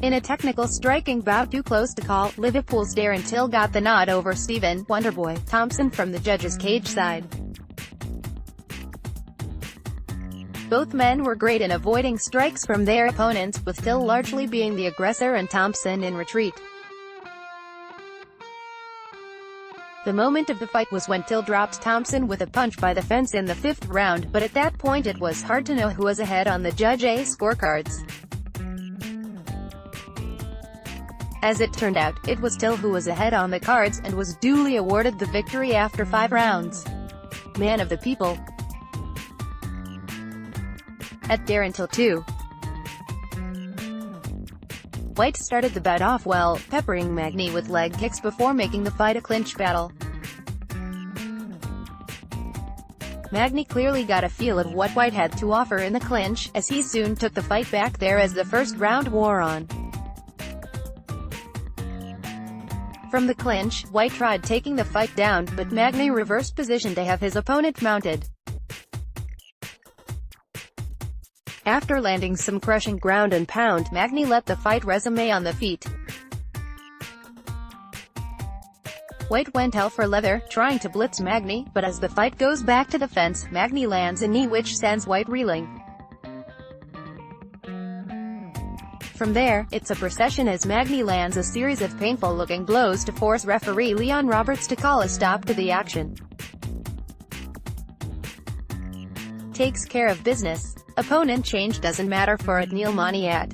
In a technical striking bout too close to call, Liverpool's Darren Till got the nod over Stephen "Wonderboy" Thompson from the judges' cage side. Both men were great in avoiding strikes from their opponents, with Till largely being the aggressor and Thompson in retreat. The moment of the fight was when Till dropped Thompson with a punch by the fence in the 5th round, but at that point it was hard to know who was ahead on the judges' scorecards. As it turned out, it was Till who was ahead on the cards, and was duly awarded the victory after 5 rounds. Man of the people. At Darren Till 2. White started the bout off well, peppering Magny with leg kicks before making the fight a clinch battle. Magny clearly got a feel of what White had to offer in the clinch, as he soon took the fight back there as the first round wore on. From the clinch, White tried taking the fight down, but Magny reversed position to have his opponent mounted. After landing some crushing ground and pound, Magny let the fight resume on the feet. White went hell for leather, trying to blitz Magny, but as the fight goes back to the fence, Magny lands a knee which sends White reeling. From there, it's a procession as Magny lands a series of painful-looking blows to force referee Leon Roberts to call a stop to the action. Takes care of business. Opponent change doesn't matter for it. Neil Money at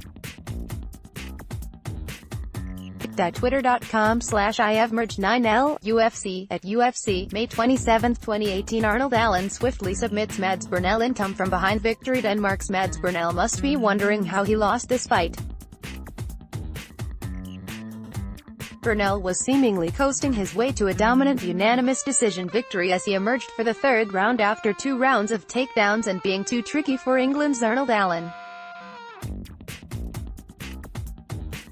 twitter.com/IHaveMerged9L UFC. At UFC, May 27, 2018, Arnold Allen swiftly submits Mads Burnell in come from behind victory. Denmark's Mads Burnell must be wondering how he lost this fight. Burnell was seemingly coasting his way to a dominant unanimous decision victory as he emerged for the 3rd round after 2 rounds of takedowns and being too tricky for England's Arnold Allen.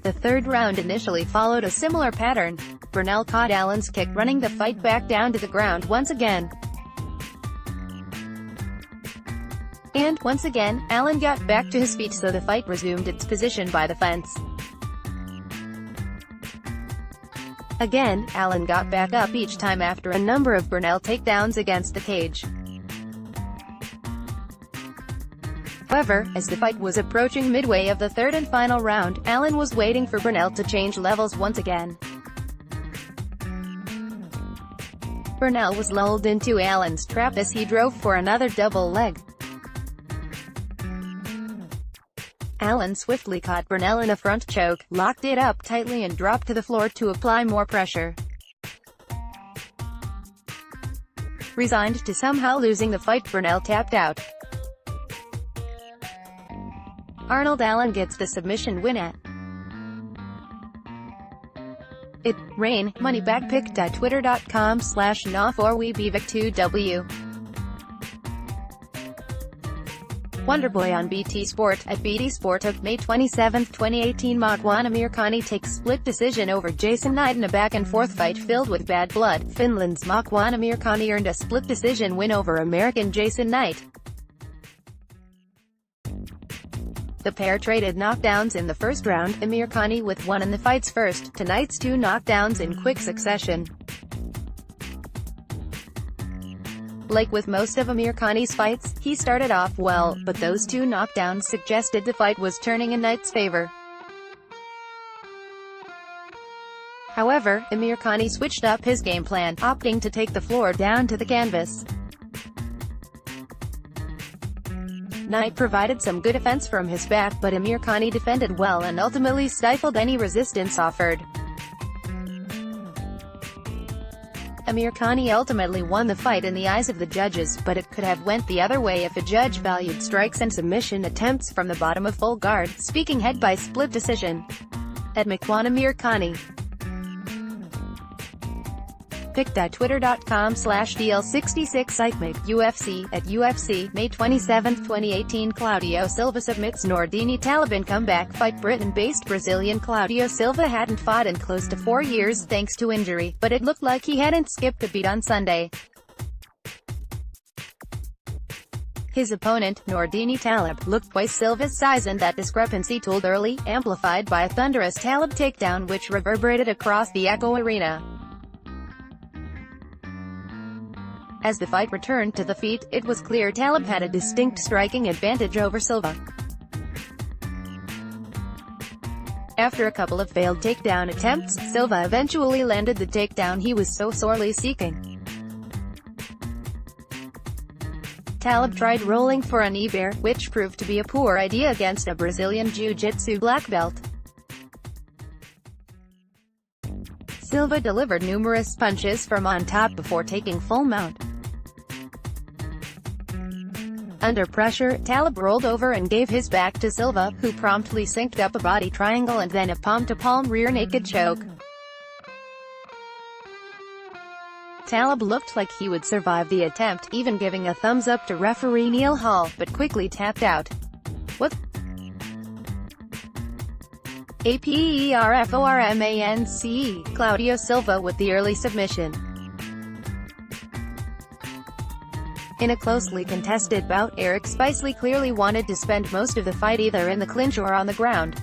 The 3rd round initially followed a similar pattern. Burnell caught Allen's kick, running the fight back down to the ground once again. And, once again, Allen got back to his feet, so the fight resumed its position by the fence. Again, Allen got back up each time after a number of Burnell takedowns against the cage. However, as the fight was approaching midway of the 3rd and final round, Allen was waiting for Burnell to change levels once again. Burnell was lulled into Allen's trap as he drove for another double leg. Allen swiftly caught Burnell in a front choke, locked it up tightly and dropped to the floor to apply more pressure. Resigned to somehow losing the fight, Burnell tapped out. Arnold Allen gets the submission win at It Rain Money Back Pick. Twitter.com/NA4WeBevic2W. Wonderboy on BT Sport. At BT Sport. May 27, 2018, Makwan Amirkhani takes split decision over Jason Knight in a back-and-forth fight filled with bad blood. Finland's Makwan Amirkhani earned a split decision win over American Jason Knight. The pair traded knockdowns in the 1st round, Amirkhani with 1 in the fight's first, to Knight's 2 knockdowns in quick succession. Like with most of Amirkhani's fights, he started off well, but those 2 knockdowns suggested the fight was turning in Knight's favor. However, Amirkhani switched up his game plan, opting to take the floor down to the canvas. Knight provided some good offense from his back, but Amirkhani defended well and ultimately stifled any resistance offered. Amirkhani ultimately won the fight in the eyes of the judges, but it could have went the other way if a judge valued strikes and submission attempts from the bottom of full guard. Speaking head by split decision. At Makwan Amirkhani. Pic.twitter.com/DL66ICMIC. UFC. At UFC, May 27, 2018, Claudio Silva submits Nordini Taliban comeback fight. Britain-based Brazilian Claudio Silva hadn't fought in close to 4 years thanks to injury, but it looked like he hadn't skipped a beat on Sunday. His opponent, Nordine Taleb, looked twice Silva's size, and that discrepancy told early, amplified by a thunderous Taleb takedown which reverberated across the Echo Arena. As the fight returned to the feet, it was clear Taleb had a distinct striking advantage over Silva. After a couple of failed takedown attempts, Silva eventually landed the takedown he was so sorely seeking. Taleb tried rolling for a knee bear, which proved to be a poor idea against a Brazilian Jiu-Jitsu black belt. Silva delivered numerous punches from on top before taking full mount. Under pressure, Taleb rolled over and gave his back to Silva, who promptly synced up a body triangle and then a palm-to-palm rear naked choke. Taleb looked like he would survive the attempt, even giving a thumbs-up to referee Neil Hall, but quickly tapped out. What? APERFORMANCE, Claudio Silva with the early submission. In a closely contested bout, Eric Spicely clearly wanted to spend most of the fight either in the clinch or on the ground.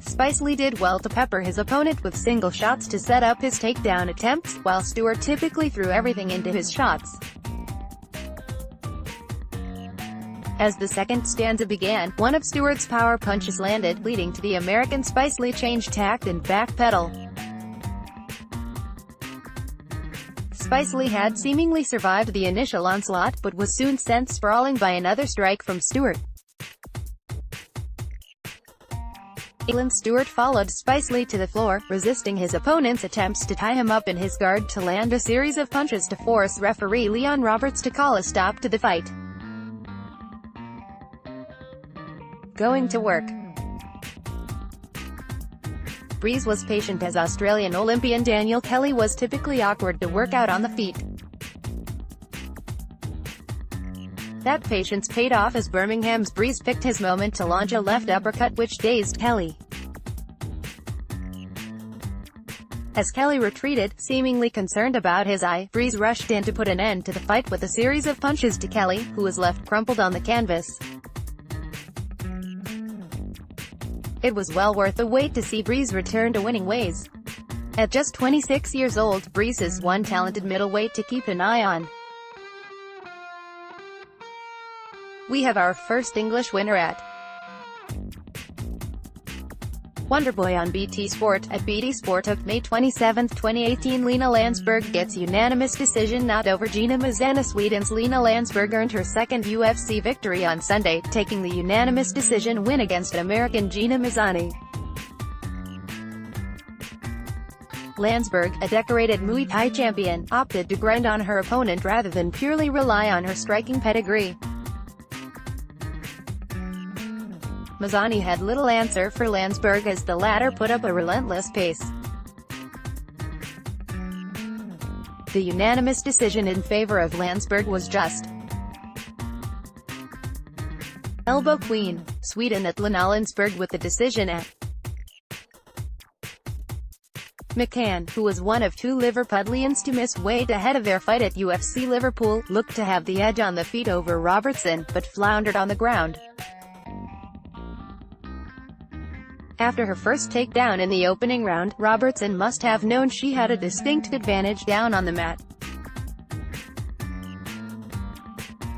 Spicely did well to pepper his opponent with single shots to set up his takedown attempts, while Stewart typically threw everything into his shots. As the second stanza began, one of Stewart's power punches landed, leading to the American Spicely change tack and backpedal. Spicely had seemingly survived the initial onslaught, but was soon sent sprawling by another strike from Stewart. Stewart followed Spicely to the floor, resisting his opponent's attempts to tie him up in his guard to land a series of punches to force referee Leon Roberts to call a stop to the fight. Going to work. Breeze was patient as Australian Olympian Daniel Kelly was typically awkward to work out on the feet. That patience paid off as Birmingham's Breeze picked his moment to launch a left uppercut which dazed Kelly. As Kelly retreated, seemingly concerned about his eye, Breeze rushed in to put an end to the fight with a series of punches to Kelly, who was left crumpled on the canvas. It was well worth the wait to see Breeze return to winning ways. At just 26 years old, Breeze is one talented middleweight to keep an eye on. We have our first English winner at Wonderboy on BT Sport. At BT Sport of May 27, 2018, Lena Landsberg gets unanimous decision nod over Gina Mazana. Sweden's Lena Landsberg earned her second UFC victory on Sunday, taking the unanimous decision win against American Gina Mazany. Landsberg, a decorated Muay Thai champion, opted to grind on her opponent rather than purely rely on her striking pedigree. Mazany had little answer for Landsberg as the latter put up a relentless pace. The unanimous decision in favor of Landsberg was just. Elbow Queen. Sweden at Lena Landsberg with the decision at. McCann, who was one of two Liverpudlians to miss weight ahead of their fight at UFC Liverpool, looked to have the edge on the feet over Robertson, but floundered on the ground. After her first takedown in the opening round, Robertson must have known she had a distinct advantage down on the mat.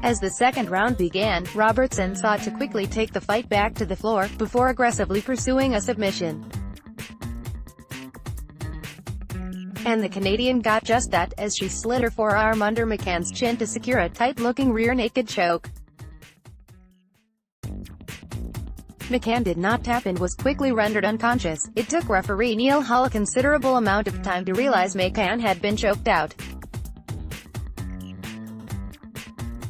As the second round began, Robertson sought to quickly take the fight back to the floor, before aggressively pursuing a submission. And the Canadian got just that, as she slid her forearm under McCann's chin to secure a tight-looking rear naked choke. McCann did not tap and was quickly rendered unconscious. It took referee Neil Hall a considerable amount of time to realize McCann had been choked out.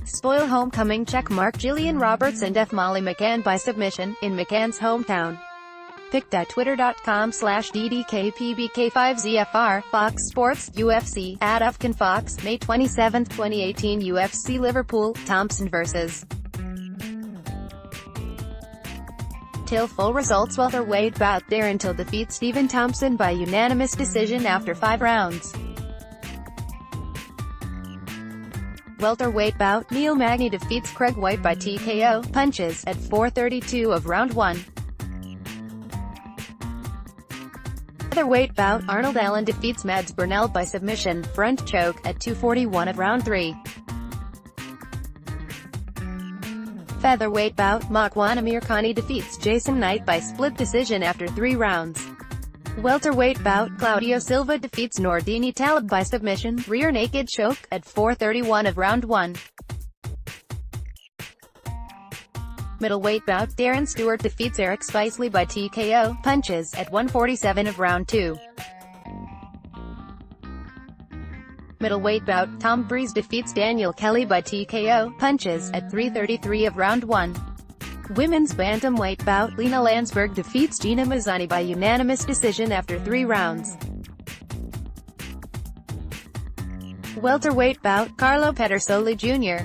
Spoil homecoming checkmark. Gillian Robertson def Molly McCann by submission, in McCann's hometown. pic.twitter.com/ddkpbk5zfr. Fox Sports, UFC, @Ufkin Fox, May 27, 2018. UFC Liverpool, Thompson vs. Till full results. Welterweight bout. Darren Till defeats Stephen Thompson by unanimous decision after 5 rounds. Welterweight bout, Neil Magny defeats Craig White by TKO, punches, at 4:32 of round 1. Featherweight bout, Arnold Allen defeats Mads Burnell by submission, front choke, at 2:41 of round 3. Featherweight bout, Makwan Amirkhani defeats Jason Knight by split decision after 3 rounds. Welterweight bout, Claudio Silva defeats Nordine Taleb by submission, rear naked choke, at 4:31 of round 1. Middleweight bout, Darren Stewart defeats Eric Spicely by TKO, punches, at 1:47 of round 2. Middleweight bout, Tom Breeze defeats Daniel Kelly by TKO, punches, at 3:33 of round 1. Women's bantamweight bout, Lena Landsberg defeats Gina Mazzani by unanimous decision after 3 rounds. Welterweight bout, Carlo Pedersoli Jr.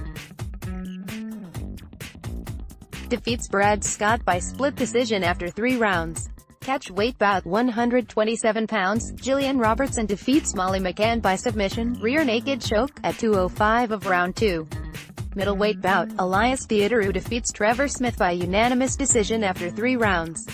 defeats Brad Scott by split decision after 3 rounds. Catchweight bout, 127 pounds, Jillian Robertson defeats Molly McCann by submission, rear naked choke, at 2:05 of round 2. Middleweight bout, Elias Theodorou defeats Trevor Smith by unanimous decision after 3 rounds.